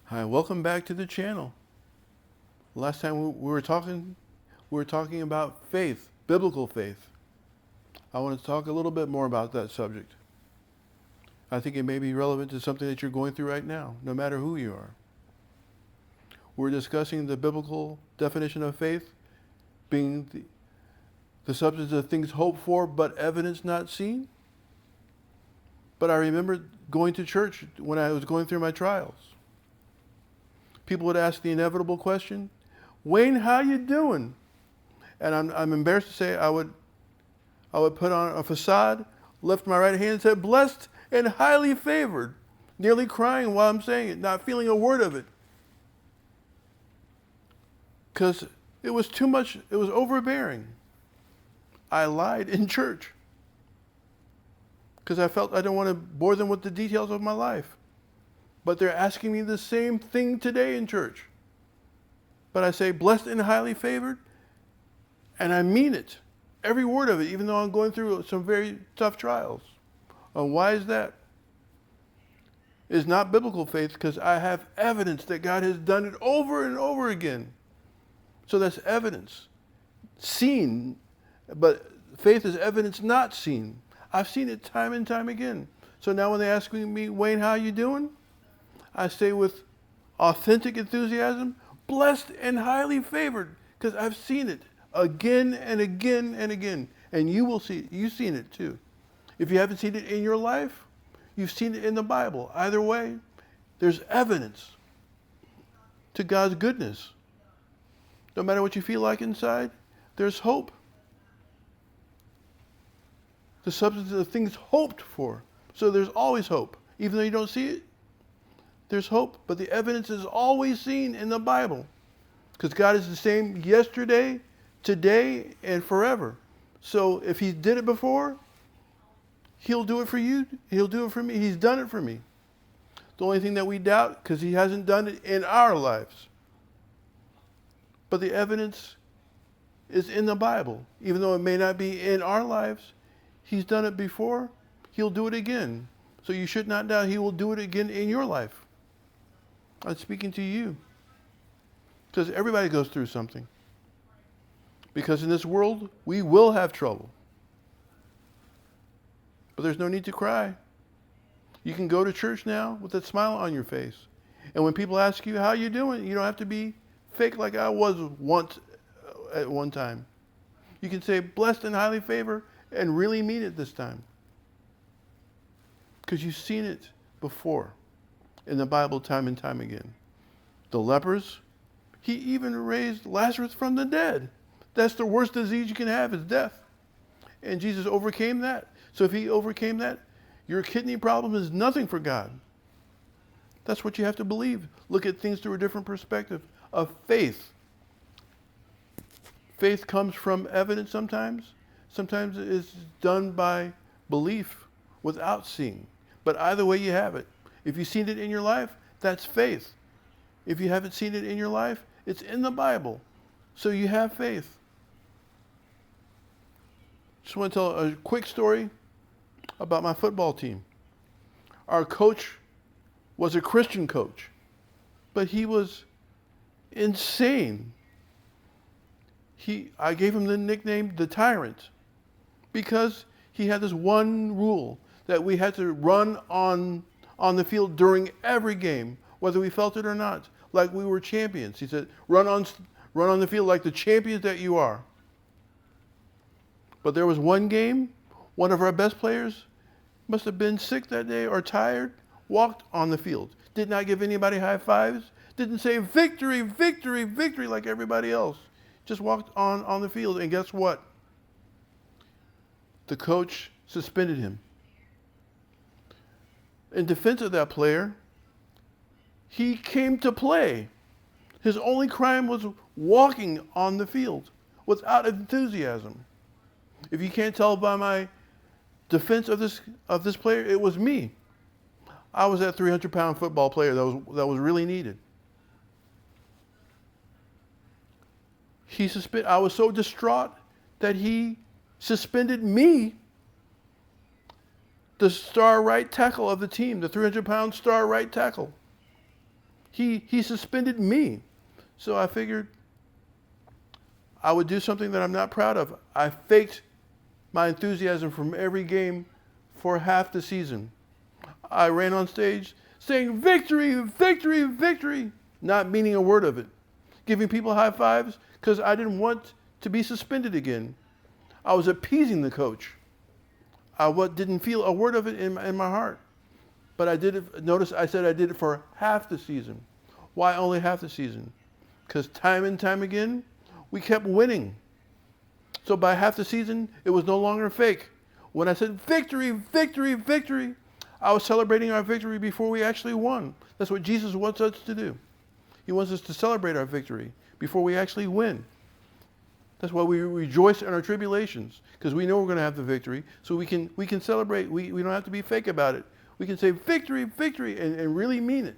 Hi, welcome back to the channel. Last time we were talking about faith, biblical faith. I want to talk a little bit more about that subject. I think it may be relevant to something that you're going through right now, no matter who you are. We're discussing the biblical definition of faith being the substance of things hoped for but evidence not seen. But I remember going to church when I was going through my trials. People would ask the inevitable question, Wayne, how you doing? And I'm embarrassed to say I would put on a facade, lift my right hand and say, blessed and highly favored, nearly crying while I'm saying it, not feeling a word of it. Because it was too much, it was overbearing. I lied in church because I felt I don't want to bore them with the details of my life. But they're asking me the same thing today in church. But I say, blessed and highly favored, and I mean it. Every word of it, even though I'm going through some very tough trials. And why is that? It's not biblical faith because I have evidence that God has done it over and over again. So that's evidence. Seen, but faith is evidence not seen. I've seen it time and time again. So now when they ask me, Wayne, how you doing? I say with authentic enthusiasm, blessed and highly favored, because I've seen it again and again and again. And you will see it. You've seen it too. If you haven't seen it in your life, you've seen it in the Bible. Either way, there's evidence to God's goodness. No matter what you feel like inside, there's hope. The substance of things hoped for. So there's always hope. Even though you don't see it, there's hope, but the evidence is always seen in the Bible. Because God is the same yesterday, today, and forever. So if He did it before, He'll do it for you. He'll do it for me. He's done it for me. The only thing that we doubt, because He hasn't done it in our lives. But the evidence is in the Bible. Even though it may not be in our lives, He's done it before. He'll do it again. So you should not doubt He will do it again in your life. I'm speaking to you. Because everybody goes through something. Because in this world, we will have trouble. But there's no need to cry. You can go to church now with a smile on your face. And when people ask you, how you doing? You don't have to be fake like I was once at one time. You can say, blessed and highly favored, and really mean it this time. Because you've seen it before in the Bible time and time again. The lepers, He even raised Lazarus from the dead. That's the worst disease you can have is death. And Jesus overcame that. So if He overcame that, your kidney problem is nothing for God. That's what you have to believe. Look at things through a different perspective of faith. Faith comes from evidence sometimes. Sometimes it's done by belief without seeing. But either way you have it. If you've seen it in your life, that's faith. If you haven't seen it in your life, it's in the Bible. So you have faith. Just want to tell a quick story about my football team. Our coach was a Christian coach, but he was insane. I gave him the nickname the Tyrant because he had this one rule that we had to run on the field during every game, whether we felt it or not, like we were champions. He said, run on the field like the champions that you are. But there was one game, one of our best players must have been sick that day or tired, walked on the field, did not give anybody high fives, didn't say victory, victory, victory like everybody else. Just walked on the field, and guess what? The coach suspended him. In defense of that player, he came to play. His only crime was walking on the field without enthusiasm. If you can't tell by my defense of this player, it was me. I was that 300-pound football player that was really needed. I was so distraught that he suspended me, the star right tackle of the team, the 300-pound star right tackle. he suspended me. So I figured I would do something that I'm not proud of. I faked my enthusiasm from every game for half the season. I ran on stage saying, "Victory, victory, victory," not meaning a word of it. Giving people high fives because I didn't want to be suspended again. I was appeasing the coach. I didn't feel a word of it in my heart. But I did it. Notice I said I did it for half the season. Why only half the season? Because time and time again, we kept winning. So by half the season, it was no longer fake. When I said victory, victory, victory, I was celebrating our victory before we actually won. That's what Jesus wants us to do. He wants us to celebrate our victory before we actually win. That's why we rejoice in our tribulations, because we know we're going to have the victory. So we can celebrate. We don't have to be fake about it. We can say victory, victory, and really mean it.